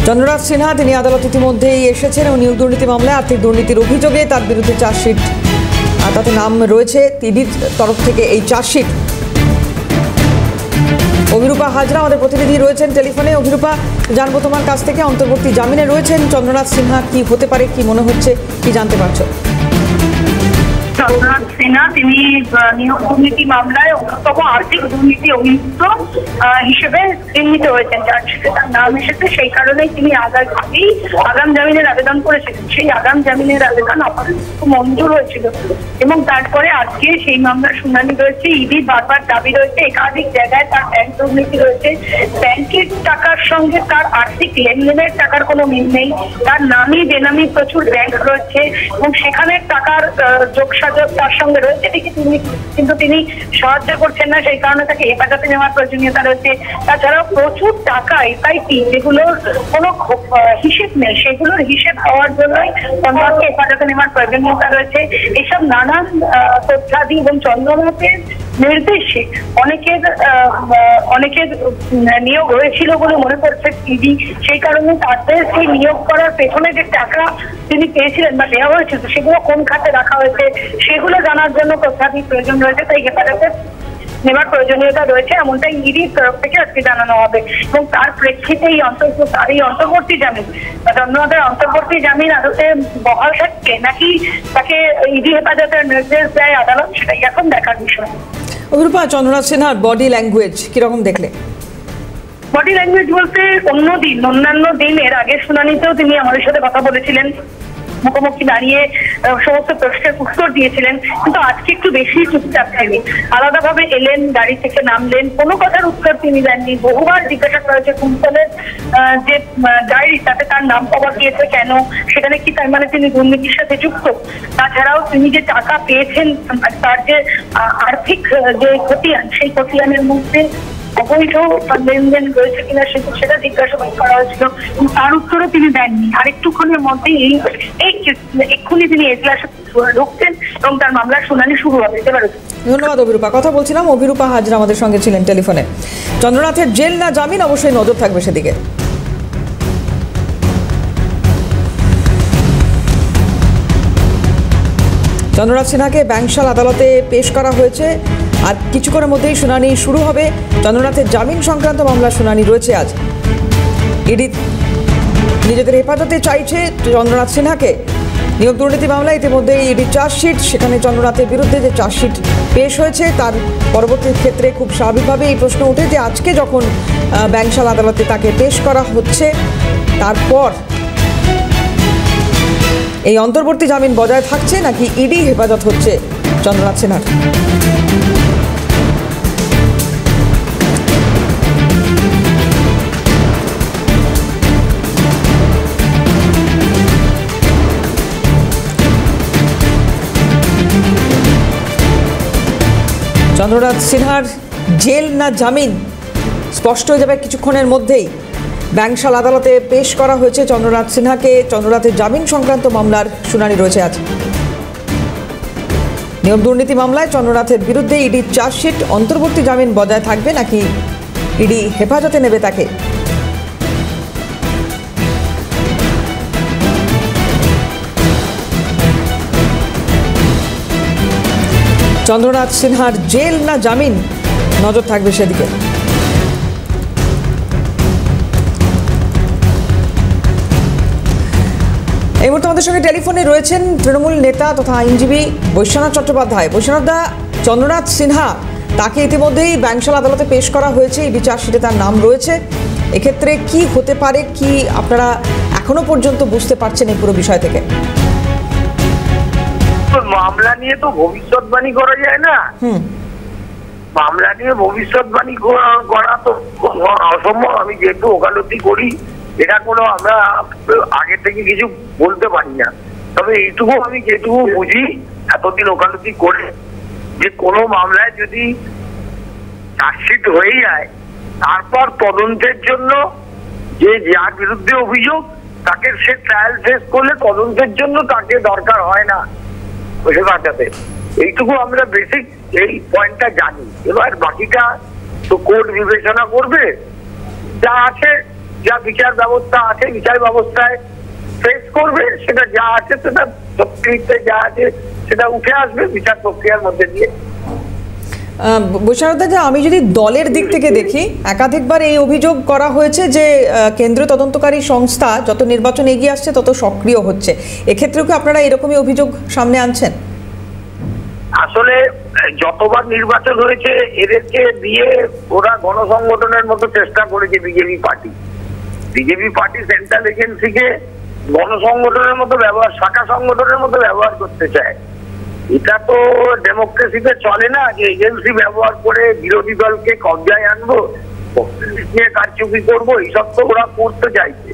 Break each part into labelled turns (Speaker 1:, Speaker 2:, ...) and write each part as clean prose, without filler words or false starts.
Speaker 1: চন্দ্রনাথ সিনহা তিনি আদালত ইতিমধ্যেই এসেছেন এবং নিয়োগ দুর্নীতি মামলায় আর্থিক দুর্নীতির অভিযোগে তার বিরুদ্ধে চার্জশিট তাতে নাম রয়েছে ইডির তরফ থেকে এই চার্জশিট। অভিরূপা হাজরা আমাদের প্রতিনিধি রয়েছেন টেলিফোনে। অভিরূপা, জানবো তোমার কাছ থেকে, অন্তর্বর্তী জামিনে রয়েছেন চন্দ্রনাথ সিনহা, কি হতে পারে, কি মনে হচ্ছে, কি জানতে পারছো?
Speaker 2: চন্দ্রনাথ সিনহা তিনি নিয়োগ দুর্নীতি মামলায় অন্যতম আর্থিক দুর্নীতি অভিযুক্ত হিসেবে চিহ্নিত হয়েছেন। চার্জশিটে তার নাম এসেছে, সেই কারণেই তিনি আগাম জামিনের আবেদন করেছিলেন। সেই আগাম জামিনের আবেদন আপাতত মঞ্জুর হয়েছিল এবং তারপরে আজকে সেই মামলার শুনানি রয়েছে। ইডি বারবার দাবি রয়েছে একাধিক জায়গায় তার ব্যাংক দুর্নীতি রয়েছে, ব্যাংকের টাকার সঙ্গে তার আর্থিক লেনদেনের টাকার কোনো মিল নেই, তার নামি বেনামি প্রচুর ব্যাংক রয়েছে এবং সেখানে টাকার যোগসাযোগ তার সঙ্গে রয়েছে ঠিকই, কিন্তু তিনি সাহায্য করছেন না, সেই কারণে তাকে হেফাজতে নেওয়ার প্রয়োজনীয়তা রয়েছে। তাছাড়াও প্রচুর টাকা এসআইপি যেগুলোর কোনো হিসেব নেই, সেগুলোর হিসেব হওয়ার জন্যই চন্দ্রনাথকে হেফাজতে নেওয়ার প্রয়োজনীয়তা রয়েছে। এসব নানান তথ্যাদি এবং চন্দ্রনাথের নির্দেশে অনেকের নিয়োগ হয়েছিল বলে মনে করছে ইডি, সেই কারণে তাদের সেই নিয়োগ করার পেছনে যে টাকা তিনি পেয়েছিলেন বা দেওয়া হয়েছিল সেগুলো কোন খাতে রাখা হয়েছে সেগুলো জানার জন্য তথ্যাদি প্রয়োজন রয়েছে, তাই হেফাজতে নেওয়ার প্রয়োজনীয়তা রয়েছে, এমনটাই ইডির তরফ থেকে আজকে জানানো হবে। এবং তার প্রেক্ষিতে এই অন্তর্বর্তী জামিন, চন্দ্রনাথের অন্তর্বর্তী জামিন আদতে বহাল থাকছে নাকি তাকে ইডি হেফাজতের নির্দেশ দেয় আদালত, সেটাই এখন দেখার বিষয়।
Speaker 1: অভিরূপা, চন্দ্রনাথ সিনহার বডি ল্যাঙ্গুয়েজ কিরকম দেখলে?
Speaker 2: বডি ল্যাঙ্গুয়েজ বলতে অন্যান্য দিন এর আগের শুনানিতেও তিনি আমাদের সাথে কথা বলেছিলেন, মুখোমুখি দাঁড়িয়ে সমস্ত প্রশ্নের উত্তর দিয়েছিলেন, কিন্তু আজকে একটু বেশি চুপচাপ ছিলেন। আলাদাভাবে এলেন, গাড়ি থেকে নামলেন, কোনো কথার উত্তর তিনি দেননি। বহুবার জিজ্ঞাসা করা হয়েছে কুন্তলের যে ডায়েরি তাতে তার নাম পাওয়া গিয়েছে কেন, সেখানে কি তার মানে তিনি দুর্নীতির সাথে যুক্ত? তাছাড়াও তিনি যে টাকা পেয়েছেন, তার যে আর্থিক যে খতিয়ান, সেই খতিয়ানের মধ্যে অবৈধ লেনদেন রয়েছে কিনা সেটা জিজ্ঞাসাবাদ করা হয়েছিল, তার উত্তরও তিনি দেননি। আরেকটুক্ষণের মধ্যেই এক্ষুনি তিনি এজলাসে ঢুকছেন এবং তার মামলার শুনানি শুরু হবে।
Speaker 1: ধন্যবাদ অভিরূপা। কথা বলছিলাম অভিরূপা হাজরা আমাদের সঙ্গে ছিলেন টেলিফোনে। চন্দ্রনাথের জেল না জামিন, অবশ্যই নজর থাকবে সেদিকে। চন্দ্রনাথ সিনহাকে ব্যাংশাল আদালতে পেশ করা হয়েছে, আর কিছুক্ষণের মধ্যেই শুনানি শুরু হবে। চন্দ্রনাথের জামিন সংক্রান্ত মামলার শুনানি রয়েছে আজ। ইডি নিজেদের হেফাজতে চাইছে চন্দ্রনাথ সিনহাকে। নিয়োগ দুর্নীতি মামলায় ইতিমধ্যেই ইডি চার্জশিট, সেখানে চন্দ্রনাথের বিরুদ্ধে যে চার্জশিট পেশ হয়েছে তার পরবর্তী ক্ষেত্রে খুব স্বাভাবিকভাবে এই প্রশ্ন ওঠে যে আজকে যখন ব্যাংশাল আদালতে তাকে পেশ করা হচ্ছে, তারপর এই অন্তর্বর্তী জামিন বজায় থাকছে নাকি ইডি হেফাজত হচ্ছে চন্দ্রনাথ সিনহার? চন্দ্রনাথ সিনহার জেল না জামিন স্পষ্ট হয়ে যাবে কিছুক্ষণের মধ্যেই। ব্যাংশাল আদালতে পেশ করা হয়েছে চন্দ্রনাথ সিনহাকে। চন্দ্রনাথের জামিন সংক্রান্ত মামলার শুনানি রয়েছে আজ। নিয়োগ দুর্নীতি মামলায় চন্দ্রনাথের বিরুদ্ধে ইডির চার্জশিট, অন্তর্বর্তী জামিন বজায় থাকবে নাকি ইডি হেফাজতে নেবে তাকে? চন্দ্রনাথ সিনহার জেল না জামিন, নজর থাকবে সেদিকে। এই মুহূর্তে আমাদের সঙ্গে টেলিফোনে রয়েছেন তৃণমূল নেতা তথা আইনজীবী বৈশ্বনাথ চট্টোপাধ্যায়। বৈশ্বনাথদা, চন্দ্রনাথ সিনহা তাকে ইতিমধ্যেই ব্যাংশাল আদালতে পেশ করা হয়েছে, ইডি চার্জশিটে তার নাম রয়েছে। এক্ষেত্রে কি হতে পারে, কি আপনারা এখনো পর্যন্ত বুঝতে পারছেন এই পুরো বিষয় থেকে?
Speaker 3: মামলা নিয়ে তো ভবিষ্যৎবাণী করা যায় না, মামলা নিয়ে ভবিষ্যৎবাণী করা তো অসম্ভব। আমি যেহেতু ওকালতি করি, এটা কোনো আমরা আগে থেকে কিছু বলতে পারি না। তবে এইটুকু আমি যেটুকু বুঝি এতদিন ওকালতি করে, যে কোনো মামলায় যদি চার্জশিট হয়ে যায়, তারপর তদন্তের জন্য যে যার বিরুদ্ধে অভিযোগ তাকে সে ট্রায়াল শেষ করলে তদন্তের জন্য তাকে দরকার হয় না বসে কাটাতে। এইটুকু আমরা বেসিক এই পয়েন্টটা জানি। এবার বাকিটা তো কোর্ট বিবেচনা করবে, যা আছে যা বিচার ব্যবস্থা আছে বিচার ব্যবস্থায় ফেস করবে, সেটা যা আছে সেটা সত্যিতে যা আছে সেটা উঠে আসবে বিচার প্রক্রিয়ার মধ্যে দিয়ে।
Speaker 1: বৈশারদা, আমি যদি দলের দিক থেকে দেখি, একাধিকবার এই অভিযোগ করা হয়েছে যে কেন্দ্রীয় তদন্তকারী সংস্থা যত নির্বাচন এগিয়ে আসছে তত সক্রিয় হচ্ছে। এক্ষেত্রেও কি আপনারা এরকমই অভিযোগ সামনে আনছেন?
Speaker 3: আসলে যতবার নির্বাচন হয়েছে এদেরকে দিয়ে ওরা গণসংগঠনের মতো চেষ্টা করেছে। বিজেপি পার্টি সেন্ট্রাল এজেন্সিকে গণসংগঠনের মতো ব্যবহার, শাখা সংগঠনের মতো ব্যবহার করতে চায়। এটা তো ডেমোক্রেসিতে চলে না যে এজেন্সি ব্যবহার করে বিরোধী দলকে কবজায় আনবো, নিয়ে কারচুপি করবো, এইসব তো ওরা করতে চাইছে।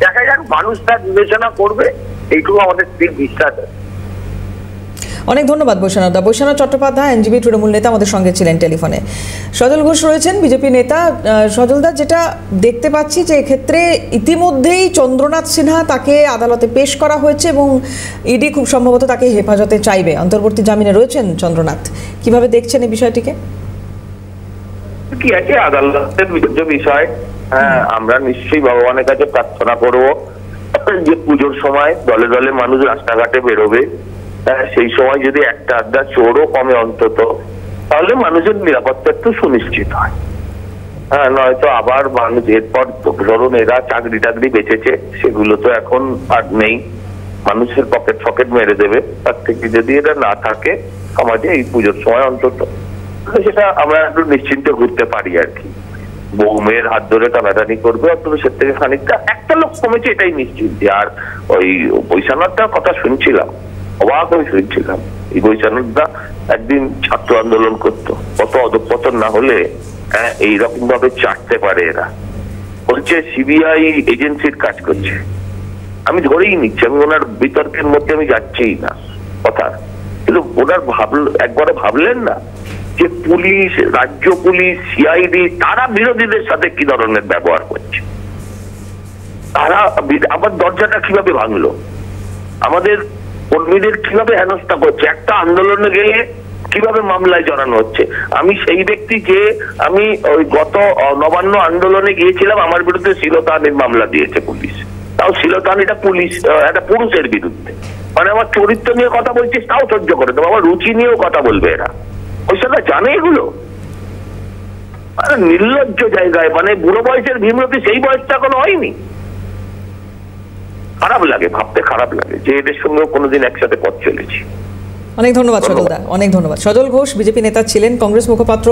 Speaker 3: দেখা যাক, মানুষ তার বিবেচনা করবে, এইটুকু আমাদের বিশ্বাস আছে।
Speaker 1: অনেক ধন্যবাদ বৈশানদা। বৈশানদ চট্টোপাধ্যায়, আইনজীবী, তৃণমূল নেতা, আমাদের সঙ্গে ছিলেন টেলিফোনে। সজল ঘোষ রয়েছেন, বিজেপি নেতা। সজলদা, যেটা দেখতে পাচ্ছি যে এক্ষেত্রে ইতিমধ্যেই চন্দ্রনাথ সিনহা তাকে আদালতে পেশ করা হয়েছে এবং ইডি খুব সম্ভবত তাকে হেফাজতে চাইবে। অন্তর্বর্তী জামিনে রয়েছেন চন্দ্রনাথ। কিভাবে দেখছেন এই বিষয়টিকে?
Speaker 4: কি আছে, আদালতের বিরুদ্ধে বিষয়। আমরা নিশ্চয়ই ভগবানের কাছে প্রার্থনা করবো যে পুজোর সময় দলে দলে মানুষ রাস্তাঘাটে বেরোবে, সেই সময় যদি একটা আধা চোরও কমে অন্তত, তাহলে মানুষের নিরাপত্তা একটু সুনিশ্চিত হয়। নয়তো আবার মানুষ এরপর ধরুন এরা চাকরি টাকরি বেঁচেছে, সেগুলো তো এখন আর নেই, মানুষের পকেট মেরে দেবে। তার থেকে যদি এটা না থাকে সমাজে এই পুজোর সময় অন্তত, সেটা আমরা একটু নিশ্চিন্তে ঘুরতে পারি আর কি। বউ মেয়ের হাত ধরে টানাটানি করবে, অন্তত সে থেকে খানিকটা একটা লোক কমেছে, এটাই নিশ্চিন্ত। আর ওই বৈশানদটার কথা শুনছিলাম, অবাক হয়ে শুনছিলাম। এই বৈশানদা একদিন ছাত্র আন্দোলন করতো, কত অধঃপতন না হলে এইরকম ভাবে চাটতে পারে এরা। বলছে সিবিআই এজেন্সির কাজ করছে। আমি ধরেই নিচ্ছি, আমি ওনার বিতর্কের মধ্যে আমি যাচ্ছিই না কথা, কিন্তু ওনার একবারে ভাবলেন না যে পুলিশ, রাজ্য পুলিশ, সিআইডি তারা বিরোধীদের সাথে কি ধরনের ব্যবহার করছে, তারা আবার দরজাটা কিভাবে ভাঙলো, আমাদের কর্মীদের কিভাবে হেনস্থা করছে, একটা আন্দোলনে গেলে কিভাবে মামলায় জড়ানো হচ্ছে। আমি সেই ব্যক্তি যে আমি ওই গত নবান্ন আন্দোলনে গিয়েছিলাম, আমার বিরুদ্ধে শ্লীলতাহানির মামলা দিয়েছে পুলিশ। তাও শ্লীলতাহানিটা পুলিশ একটা পুরুষের বিরুদ্ধে, মানে আমার চরিত্র নিয়ে কথা বলছিস তাও সহ্য করে দেবো, আমার রুচি নিয়েও কথা বলবে এরা। ওই সাথে জানে এগুলো, নির্লজ্জ জায়গায়, মানে বুড়ো বয়সের ভীমরতি সেই বয়সটা এখনো হয়নি। খারাপ লাগে, ভাবতে খারাপ লাগে যে এদের সঙ্গেও কোনোদিন একসাথে পথ চলেছি।
Speaker 1: অনেক ধন্যবাদ সজলদা, অনেক ধন্যবাদ। সজল ঘোষ বিজেপি নেতা ছিলেন। কংগ্রেস মুখপাত্র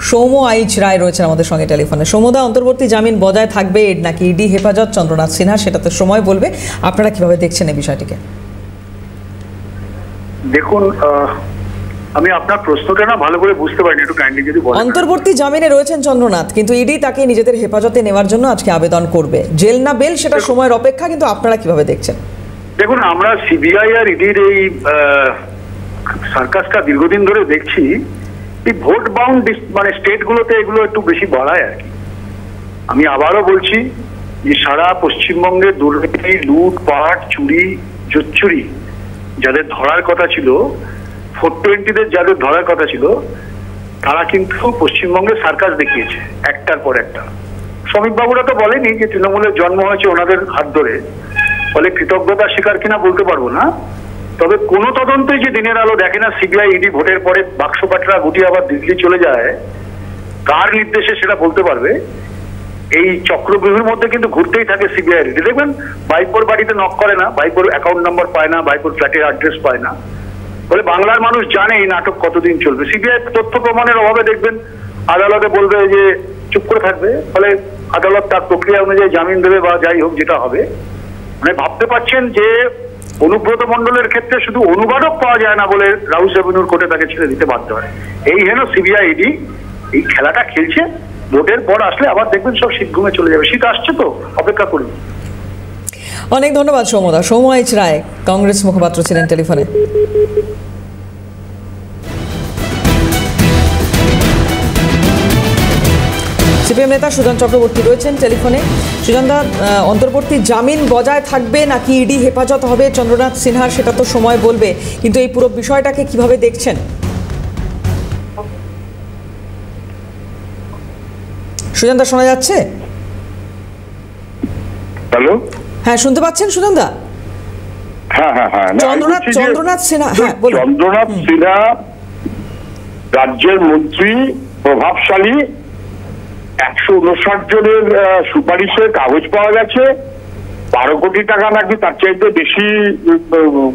Speaker 1: সৌম্য আইচ রায় রয়েছেন আমাদের সঙ্গে টেলিফোনে। সৌম্যদা, অন্তর্বর্তী জামিন বজায় থাকবে নাকি ইডি হেফাজত চন্দ্রনাথ সিনহা, সেটা তো সময় বলবে। আপনারা কিভাবে দেখছেন এই বিষয়টিকে?
Speaker 5: দেখুন, আমি আপনার প্রশ্নটা না ভালো করে বুঝতে পারিনি, একটু কাইন্ডলি যদি বলেন।
Speaker 1: অন্তর্বর্তী জামিনে রয়েছেন চন্দ্রনাথ, কিন্তু ইডি তাকে নিজেদের হেফাজতে নেওয়ার জন্য আজকে আবেদন করবে। জেল না বেল সেটা সময়ের অপেক্ষা, কিন্তু আপনারা কিভাবে দেখছেন?
Speaker 5: দেখুন, আমরা সিবিআই আর ইডির এই সার্কাসটা দীর্ঘদিন ধরে দেখছি। এই ভোট বাউন্ড মানে স্টেটগুলোতে এগুলো একটু বেশি বাড়ায় আর কি। আমি আবারও বলছি যে সারা পশ্চিমবঙ্গে দুর্নীতি, লুটপাট, চুরি, জোচ্চুরি যাদের ধরার কথা ছিল, 420 যাদের ধরার কথা ছিল, তারা কিন্তু পশ্চিমবঙ্গে সার্কাস দেখিয়েছে একটার পর একটা। শ্রমিক বাবুরা তো বলেনি যে তৃণমূলের জন্ম হয়েছে ওনাদের হাত ধরে, ফলে কৃতজ্ঞতা স্বীকার কিনা বলতে পারবো না। তবে কোনো তদন্তই যে দিনের আলো দেখে না, সিবিআই ইডি ভোটের পরে বাক্স পাটরা গুটিয়ে আবার দিল্লি চলে যায়, কার নির্দেশে সেটা বলতে পারবে। এই চক্রব্যূহের মধ্যে কিন্তু ঘুরতেই থাকে সিবিআই ইডি। দেখবেন ভাইপোর বাড়িতে নক করে না, ভাইপোর অ্যাকাউন্ট নাম্বার পায় না, ভাইপোর ফ্ল্যাটের অ্যাড্রেস পায় না, বলে বাংলার মানুষ জানে এই নাটক কতদিন চলবে। সিবিআই তথ্য প্রমাণের অভাবে দেখবেন আদালতে বলবে যে চুপ করে থাকবে, ফলে আদালত তার প্রক্রিয়া অনুযায়ী জামিন দেবে বা যাই হোক যেটা হবে। মানে ভাবতে পারছেন যে অনুব্রত মণ্ডলের ক্ষেত্রে শুধু অনুবাদক পাওয়া যায় না বলে রাউস এভিনিউর কোর্টে তাকে ছেড়ে দিতে বাধ্য হয়। এই হেন সিবিআই ইডি এই খেলাটা খেলছে। ভোটের পর আসলে আবার দেখবেন সব শীত ঘুমে চলে যাবে। শীত আসছে তো, অপেক্ষা করুন।
Speaker 1: অনেক ধন্যবাদ সৌম্যদা। সৌম্য আইচ রায় কংগ্রেস মুখপাত্র ছিলেন টেলিফোনে। সিপিএম নেতা সুজন চক্রবর্তী রয়েছেন টেলিফোনে। সুজনদা, অন্তর্বর্তী জামিন বজায় থাকবে নাকি ইডি হেফাজত হবে চন্দ্রনাথ সিনহার, সেটা তো সময় বলবে, কিন্তু এই পুরো বিষয়টাকে কিভাবে দেখছেন? সুজনদা, শোনা যাচ্ছে?
Speaker 6: হ্যালো,
Speaker 1: হ্যাঁ শুনতে পাচ্ছেন সুজনদা?
Speaker 6: হ্যাঁ হ্যাঁ হ্যাঁ,
Speaker 1: চন্দ্রনাথ সিনহা, হ্যাঁ বলুন।
Speaker 6: চন্দ্রনাথ সিনহা রাজ্যের মন্ত্রী, প্রভাবশালী, 159 জনের সুপারিশে কাগজ পাওয়া গেছে, 12 কোটি টাকা নাকি তার চাইতে বেশি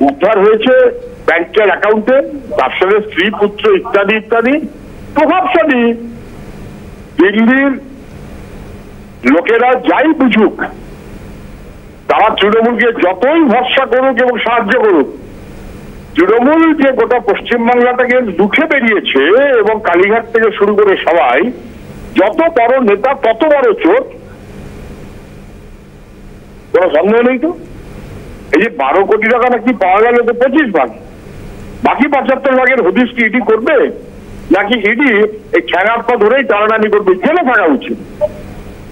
Speaker 6: উদ্ধার হয়েছে ব্যাংকের অ্যাকাউন্টে, তার সঙ্গে স্ত্রী পুত্র ইত্যাদি ইত্যাদি। প্রভাবশালী দিল্লির লোকেরা যাই বুঝুক, তারা তৃণমূলকে যতই ভরসা করুক এবং সাহায্য করুক, তৃণমূল যে গোটা পশ্চিমবাংলাটাকে লুঠে বেরিয়েছে এবং কালীঘাট থেকে শুরু করে সবাই, যত বড় নেতা তত বড় চোর, কোনো সন্দেহ নেই তো। এই যে 12 কোটি টাকা নাকি পাওয়া গেল, তো 25 ভাগ, বাকি 75 ভাগের হদিস কি ইডি করবে, নাকি ইডি এই খেলার পা ধরেই টানাটানি করবে? জেলে থাকা উচিত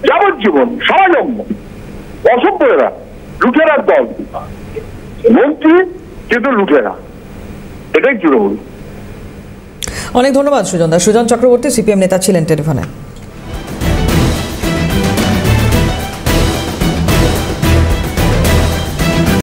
Speaker 6: যাবজ্জীবন, সমাজম্য। অসভ্যরা, লুটেরার দল, মন্ত্রী কিন্তু লুটেরা, এটাই তৃণমূল।
Speaker 1: অনেক ধন্যবাদ সুজনদা। সুজন চক্রবর্তী, সিপিএম নেতা ছিলেন টেলিফোনে।